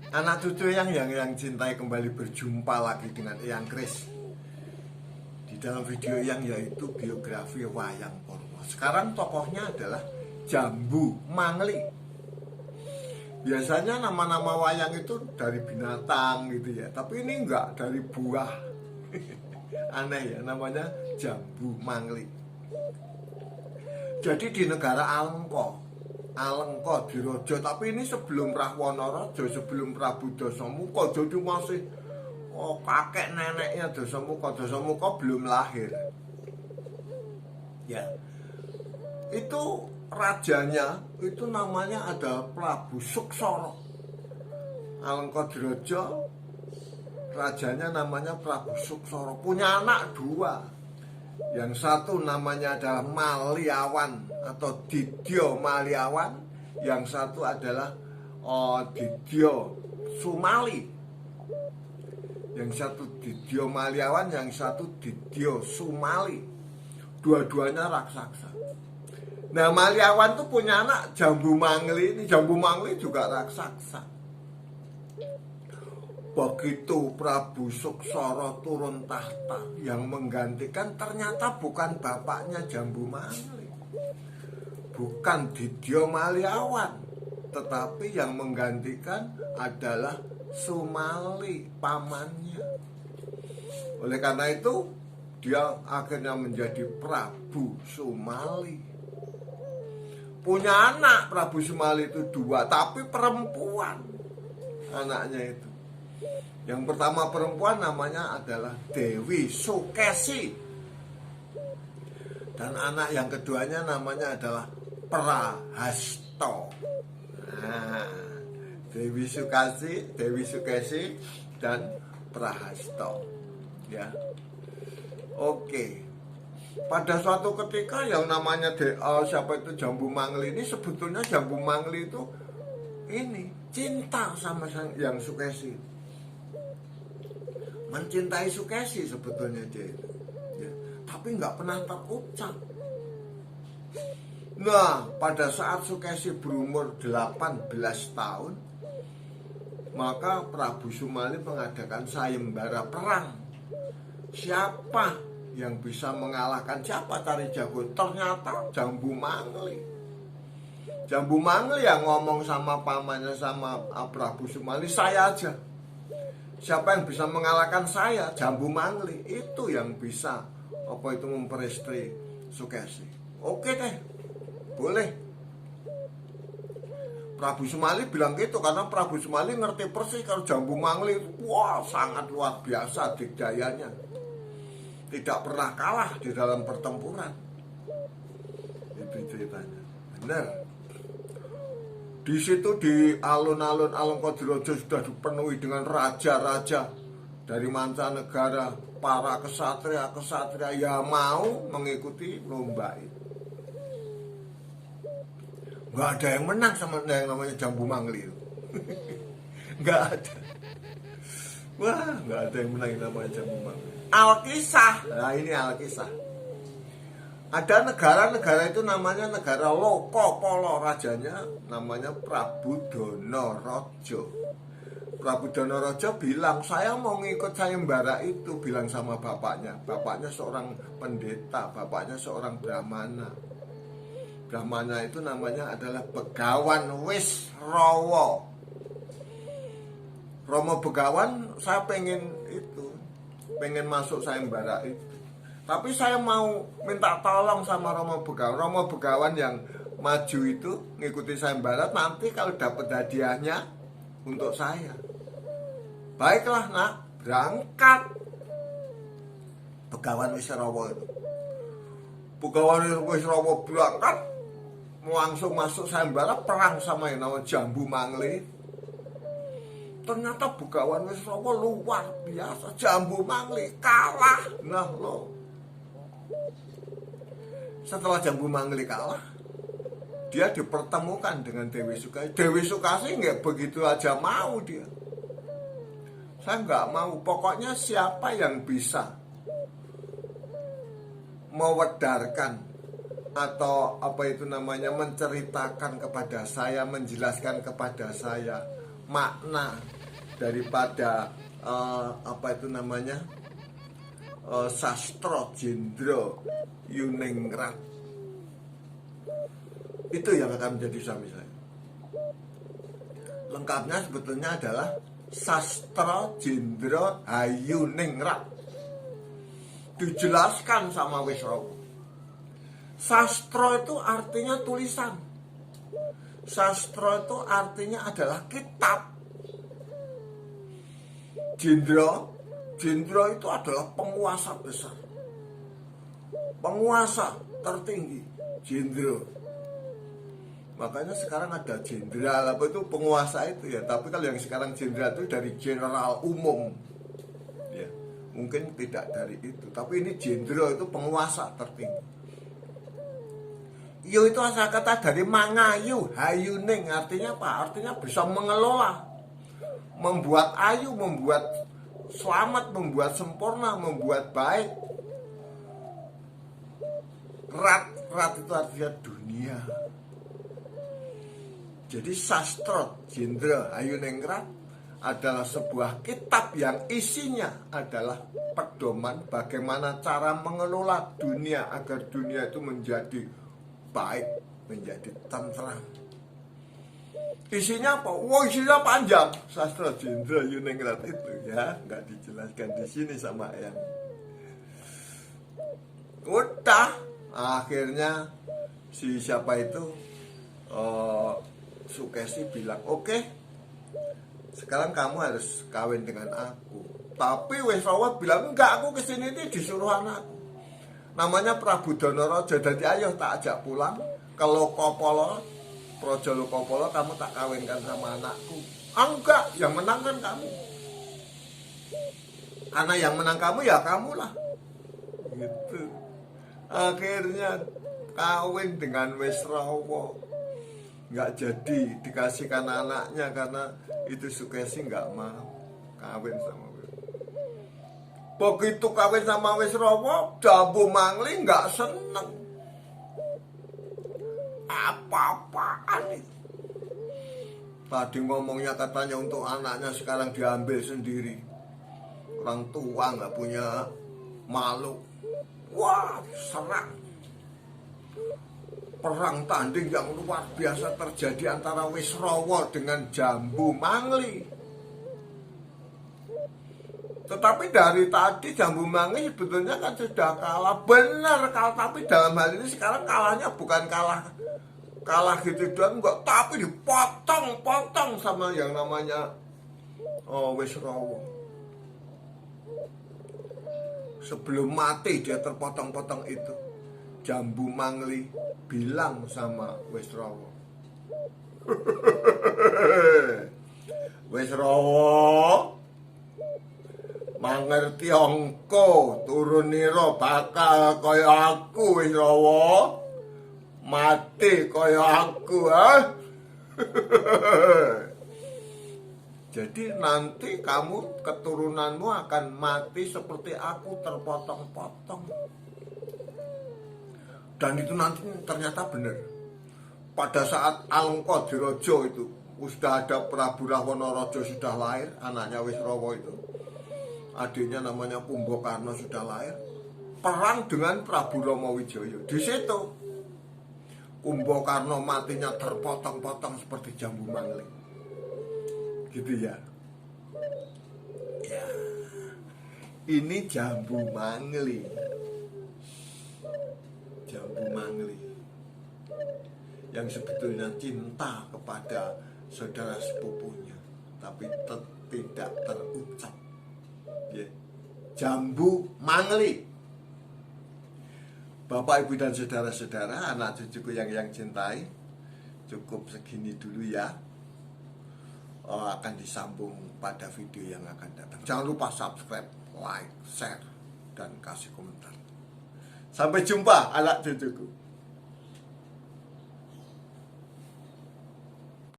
Anak cucu yang cintai kembali berjumpa lagi dengan Eyang Kris di dalam video yang yaitu biografi Wayang Porwo. Sekarang tokohnya adalah Jambu Mangli. Biasanya nama-nama wayang itu dari binatang gitu ya, tapi ini enggak, dari buah. Aneh ya, namanya Jambu Mangli. Jadi di negara Alengka Dirojo, tapi ini sebelum Rahwana-raja, sebelum Prabu Dasamuka. Jadi masih kakek neneknya Dasamuka. Dasamuka belum lahir. Ya. Itu rajanya itu namanya ada Prabu Suksara. Alengka Dirojo, rajanya namanya Prabu Suksara. Punya anak dua. Yang satu namanya adalah Maliawan atau Didya Maliawan. Yang satu adalah Didya Sumali. Yang satu Didya Maliawan, yang satu Didya Sumali. Dua-duanya raksasa. Nah, Maliawan tuh punya anak Jambu Mangli. Ini Jambu Mangli juga raksasa. Begitu Prabu Suksara turun tahta, yang menggantikan ternyata bukan bapaknya Jambu Mangli, bukan Didya Maliawan, tetapi yang menggantikan adalah Sumali, pamannya. Oleh karena itu dia akhirnya menjadi Prabu Sumali. Punya anak Prabu Sumali itu dua, tapi perempuan anaknya itu. Yang pertama perempuan namanya adalah Dewi Sukesi. Dan anak yang keduanya namanya adalah Prahasto. Nah, Dewi Sukesi dan Prahasto. Ya. Oke. Pada suatu ketika yang namanya siapa itu Jambu Mangli ini, sebetulnya Jambu Mangli itu ini cinta sama yang Sukesi. Mencintai Sukesi sebetulnya dia itu ya, tapi nggak pernah terucap. Nah, pada saat Sukesi berumur 18 tahun, maka Prabu Sumali mengadakan sayembara perang. Siapa yang bisa mengalahkan siapa tari jago? Ternyata Jambu Mangli. Jambu Mangli yang ngomong sama pamannya, sama Prabu Sumali, saya aja. Siapa yang bisa mengalahkan saya? Jambu Mangli. Itu yang bisa memperistri Sukesi. Oke deh, boleh. Prabu Sumali bilang gitu karena Prabu Sumali ngerti persis kalau Jambu Mangli wah sangat luar biasa dikdayanya. Tidak pernah kalah di dalam pertempuran. Itu ceritanya. Benar. Di situ di alun-alun Alengka Dirojo sudah dipenuhi dengan raja-raja dari mancanegara, para kesatria yang mau mengikuti lomba itu. Nggak ada yang menang sama yang namanya Jambu Mangli itu. Nggak ada. Wah, nggak ada yang menang yang namanya Jambu Mangli. Alkisah. Nah, ini Alkisah. Ada negara-negara itu namanya negara Lokapala, rajanya namanya Prabu Danaraja. Prabu Danaraja bilang, saya mau ngikut sayembara itu, bilang sama bapaknya. Bapaknya seorang pendeta, bapaknya seorang brahmana. Brahmana itu namanya adalah Begawan Wisrawa. Romo Begawan, saya pengen masuk sayembara itu. Tapi saya mau minta tolong sama Romo Begawan. Romo Begawan yang maju itu ngikuti sayembara, nanti kalau dapat hadiahnya untuk saya. Baiklah nak, berangkat. Begawan Wisrawa itu. Begawan Wisrawa berangkat, langsung masuk sayembara perang sama yang namanya Jambu Mangli. Ternyata Begawan Wisrawa luar biasa, Jambu Mangli kalah. Nah loh. Setelah Jambu Mangli kalah, dia dipertemukan dengan Dewi Sukesi. Dewi Sukesi nggak begitu aja mau dia. Saya nggak mau. Pokoknya siapa yang bisa mewedarkan atau menceritakan kepada saya, menjelaskan kepada saya makna daripada apa itu namanya, Sastro Jendro Yuningrat. Itu yang akan menjadi suami saya. Lengkapnya sebetulnya adalah Sastro Jendro Hayuningrat. Dijelaskan sama Wisrawa. Sastro itu artinya tulisan. Sastro itu artinya adalah kitab. Jendro itu adalah penguasa besar, penguasa tertinggi, jendro. Makanya sekarang ada jenderal, apa itu penguasa itu ya. Tapi kalau yang sekarang jenderal itu dari general umum ya, mungkin tidak dari itu. Tapi ini jendro itu penguasa tertinggi. Yu itu asal kata dari mangayu, hayuning, artinya apa? Artinya bisa mengelola, membuat ayu, membuat selamat, membuat sempurna, membuat baik. Rat itu artinya dunia. Jadi Sastro Jendro Hayuningrat adalah sebuah kitab yang isinya adalah pedoman bagaimana cara mengelola dunia agar dunia itu menjadi baik, menjadi tentram. Isinya apa? Wah, isinya panjang. Sastro Jendro Yuningrat itu ya, nggak dijelaskan di sini sama yang. Udah, akhirnya si siapa itu, Sukesi bilang, oke, sekarang kamu harus kawin dengan aku. Tapi Wisrawa bilang, enggak, aku kesini ini disuruh anakku. Namanya Prabu Donorojo. Jadi ayo tak ajak pulang ke Lokopolo, Projo Lokopolo, kamu tak kawinkan sama anakku. Enggak, yang menang kan kamu. Karena yang menang kamu ya kamulah. Gitu. Akhirnya kawin dengan Wisrawa. Nggak jadi dikasihkan anaknya karena itu Sukesi nggak mau kawin sama Wisrawa. Begitu kawin sama Wisrawa, Jambu Mangli nggak seneng. Apa-apaan itu? Tadi ngomongnya katanya untuk anaknya, sekarang diambil sendiri. Orang tua nggak punya malu. Wah, serang. Perang tanding yang luar biasa terjadi antara Wisrawa dengan Jambu Mangli. Tetapi dari tadi Jambu Mangli sebetulnya kan sudah kalah. Benar kalah, tapi dalam hal ini sekarang kalahnya bukan kalah gitu doang, enggak, tapi dipotong-potong sama yang namanya Wisrawa. Sebelum mati dia terpotong-potong itu. Jambu Mangli bilang sama Wisrawa, Wisrawa, mangerti angka turunira bakal kaya aku, Wisrawa, mati kaya aku, Jadi nanti kamu, keturunanmu akan mati seperti aku, terpotong-potong. Dan itu nanti ternyata benar. Pada saat Alengkodiraja itu sudah ada Prabu Rahwana-raja sudah lahir, anaknya Wisrawa itu. Adiknya namanya Kumbakarna sudah lahir. Perang dengan Prabu Ramawijaya. Di situ Kumbakarna matinya terpotong-potong seperti Jambu Mangli. Gitu ya. Ya. Ini Jambu Mangli. Jambu Mangli yang sebetulnya cinta kepada saudara sepupunya, tapi tidak terucap. Ya. Jambu Mangli. Bapak, Ibu, dan saudara-saudara, anak cucuku yang cintai, cukup segini dulu ya. Akan disambung pada video yang akan datang. Jangan lupa subscribe, like, share, dan kasih komentar. Sampai jumpa anak cucuku.